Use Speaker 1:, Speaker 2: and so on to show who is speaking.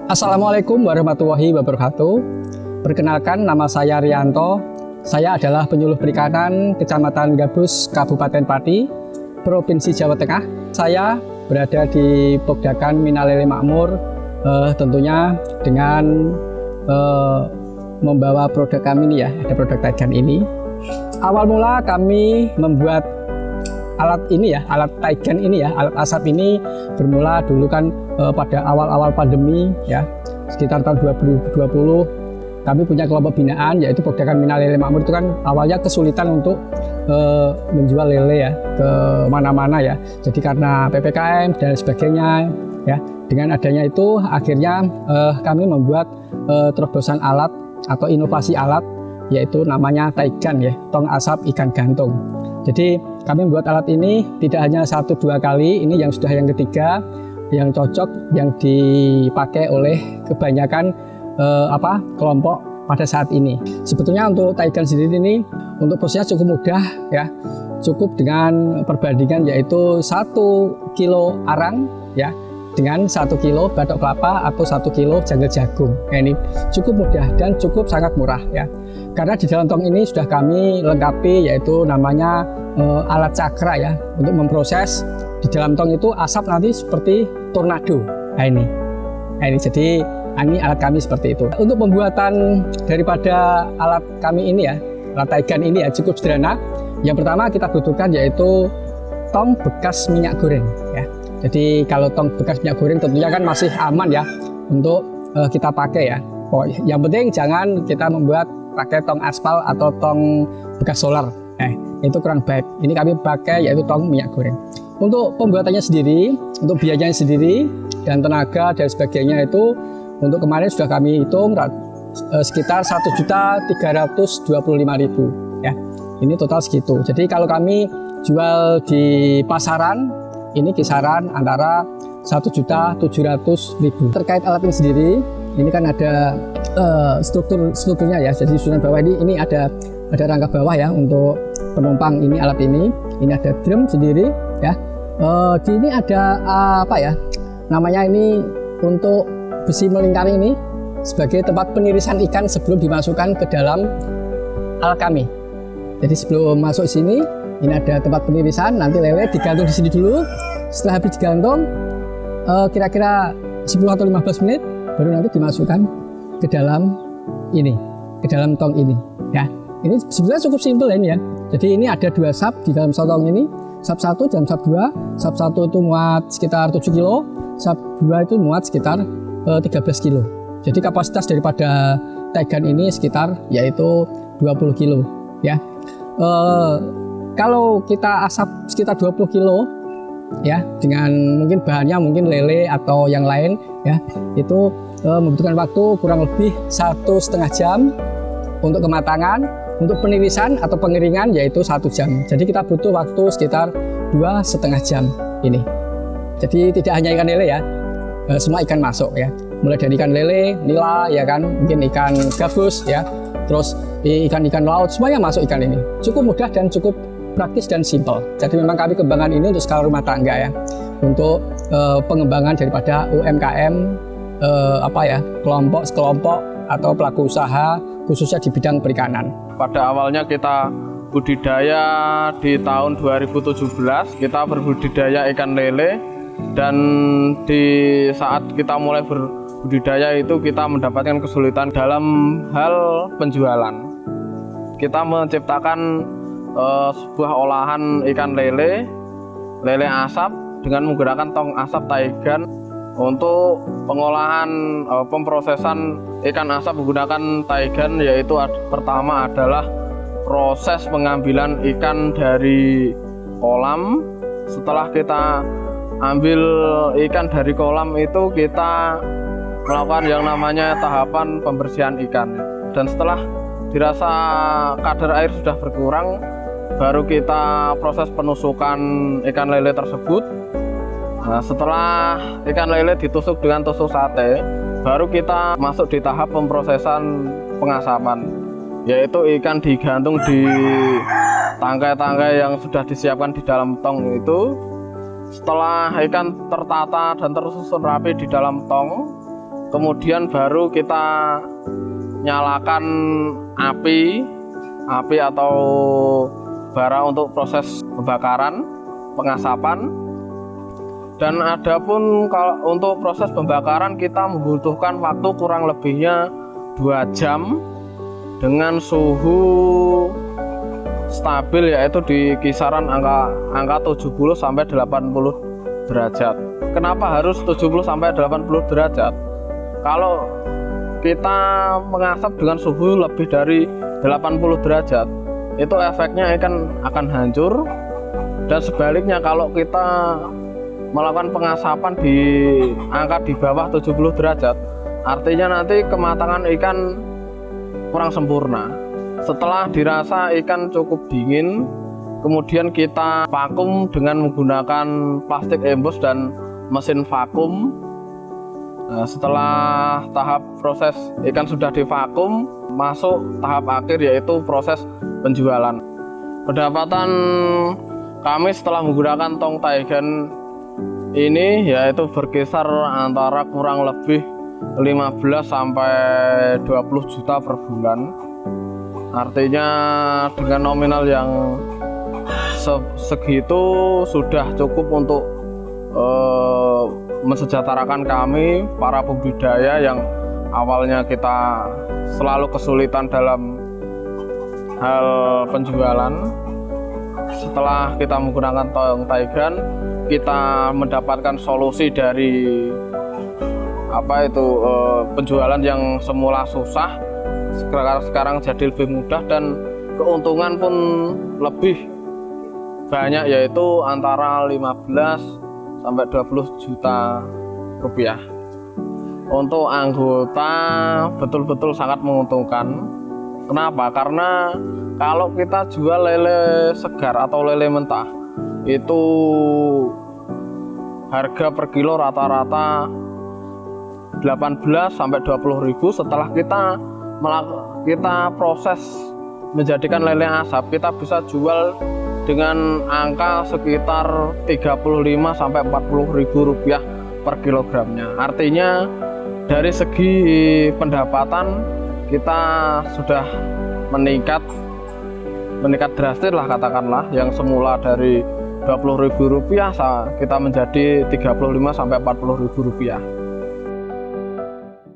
Speaker 1: Assalamualaikum warahmatullahi wabarakatuh. Perkenalkan, nama saya Rianto. Saya adalah penyuluh perikanan Kecamatan Gabus, Kabupaten Pati, Provinsi Jawa Tengah. Saya berada di Pogdakan Minalele Makmur, tentunya dengan membawa produk kami ini ya, ada produk Taigan ini. Awal mula kami membuat alat ini ya, alat Taigan ini ya, alat asap ini bermula dulu kan pada awal-awal pandemi ya, sekitar tahun 2020 kami punya kelompok binaan yaitu Pogdakan Minalele Makmur. Itu kan awalnya kesulitan untuk menjual lele ya ke mana-mana ya, jadi karena PPKM dan sebagainya ya. Dengan adanya itu akhirnya kami membuat terobosan alat atau inovasi alat yaitu namanya Taigan ya, tong asap ikan gantung. Jadi kami membuat alat ini tidak hanya 1-2 kali, ini yang sudah yang ketiga, yang cocok, yang dipakai oleh kebanyakan kelompok pada saat ini. Sebetulnya untuk Taigan sendiri ini untuk prosesnya cukup mudah ya, cukup dengan perbandingan yaitu 1 kilo arang ya dengan 1 kilo batok kelapa atau 1 kilo janggel jagung. Nah, ini cukup mudah dan cukup sangat murah ya. Karena di dalam tong ini sudah kami lengkapi yaitu namanya alat cakra ya, untuk memproses di dalam tong itu asap nanti seperti tornado. Nah ini jadi ini alat kami seperti itu. Untuk pembuatan daripada alat kami ini ya, alat Taigan ini ya cukup sederhana. Yang pertama kita butuhkan yaitu tong bekas minyak goreng ya. Jadi kalau tong bekas minyak goreng tentunya kan masih aman ya untuk kita pakai ya. Yang penting jangan kita membuat pakai tong aspal atau tong bekas solar. Itu kurang baik. Ini kami pakai yaitu tong minyak goreng. Untuk pembuatannya sendiri, untuk biayanya sendiri dan tenaga dan sebagainya itu untuk kemarin sudah kami hitung sekitar 1.325.000 ya. Ini total segitu. Jadi kalau kami jual di pasaran ini kisaran antara 1.700.000. Terkait alat ini sendiri, ini kan ada strukturnya ya. Jadi susunan bawah ini ada rangka bawah ya untuk penumpang ini alat ini. Ini ada drum sendiri ya. Di ini ada namanya ini untuk besi melingkar ini sebagai tempat penirisan ikan sebelum dimasukkan ke dalam alat kami. Jadi sebelum masuk sini, ini ada tempat penirisan, nanti lele digantung di sini dulu. Setelah habis digantung, kira-kira 10 atau 15 menit, baru nanti dimasukkan ke dalam ini, ke dalam tong ini. Ya, ini sebenarnya cukup simpel ini ya. Jadi ini ada 2 sap di dalam tong ini, sap 1 dan sap 2. Sap 1 itu muat sekitar 7 kilo, sap 2 itu muat sekitar 13 kilo. Jadi kapasitas daripada Taigan ini sekitar yaitu 20 kilo ya. Kalau kita asap sekitar 20 kilo ya, dengan mungkin bahannya mungkin lele atau yang lain ya, itu membutuhkan waktu kurang lebih 1,5 jam untuk kematangan. Untuk penirisan atau pengeringan yaitu 1 jam. Jadi kita butuh waktu sekitar 2,5 jam ini. Jadi tidak hanya ikan lele ya, semua ikan masuk ya, mulai dari ikan lele, nila ya kan, mungkin ikan gabus ya, terus ikan-ikan laut, semuanya masuk ikan ini. Cukup mudah dan cukup praktis dan simpel. Jadi memang kami kembangkan ini untuk skala rumah tangga ya, untuk pengembangan daripada UMKM kelompok atau pelaku usaha khususnya di bidang perikanan.
Speaker 2: Pada awalnya kita budidaya di tahun 2017, kita berbudidaya ikan lele, dan di saat kita mulai berbudidaya itu kita mendapatkan kesulitan dalam hal penjualan. Kita menciptakan sebuah olahan ikan lele asap dengan menggunakan tong asap Taigan. Untuk pengolahan pemprosesan ikan asap menggunakan Taigan yaitu pertama adalah proses pengambilan ikan dari kolam. Setelah kita ambil ikan dari kolam itu kita melakukan yang namanya tahapan pembersihan ikan, dan setelah dirasa kadar air sudah berkurang baru kita proses penusukan ikan lele tersebut. Nah, setelah ikan lele ditusuk dengan tusuk sate, baru kita masuk di tahap pemprosesan pengasapan, yaitu ikan digantung di tangkai-tangkai yang sudah disiapkan di dalam tong itu. Setelah ikan tertata dan tersusun rapi di dalam tong, kemudian baru kita nyalakan api atau bara untuk proses pembakaran, pengasapan. Dan adapun kalau untuk proses pembakaran kita membutuhkan waktu kurang lebihnya 2 jam dengan suhu stabil, yaitu di kisaran angka 70 sampai 80 derajat. Kenapa harus 70 sampai 80 derajat? Kalau kita mengasap dengan suhu lebih dari 80 derajat, itu efeknya akan hancur. Dan sebaliknya, kalau kita melakukan pengasapan di angka di bawah 70 derajat, artinya nanti kematangan ikan kurang sempurna. Setelah dirasa ikan cukup dingin, kemudian kita vakum dengan menggunakan plastik embos dan mesin vakum. Nah, setelah tahap proses ikan sudah divakum, masuk tahap akhir, yaitu proses penjualan. Pendapatan kami setelah menggunakan tong Taigen ini yaitu berkisar antara kurang lebih 15 sampai 20 juta per bulan. Artinya dengan nominal yang segitu sudah cukup untuk mensejahterakan kami para pembudidaya yang awalnya kita selalu kesulitan dalam hal penjualan. Setelah kita menggunakan tong Taigen, kita mendapatkan solusi dari penjualan yang semula susah, sekarang jadi lebih mudah dan keuntungan pun lebih banyak, yaitu antara 15 sampai 20 juta rupiah. Untuk anggota betul-betul sangat menguntungkan. Kenapa? Karena kalau kita jual lele segar atau lele mentah, itu harga per kilo rata-rata 18 sampai 20 ribu. Setelah kita proses menjadikan lele asap, kita bisa jual dengan angka sekitar 35 sampai 40 ribu rupiah per kilogramnya. Artinya dari segi pendapatan kita sudah meningkat drastis lah, katakanlah, yang semula dari 20 ribu rupiah kita menjadi 35 sampai 40 ribu rupiah.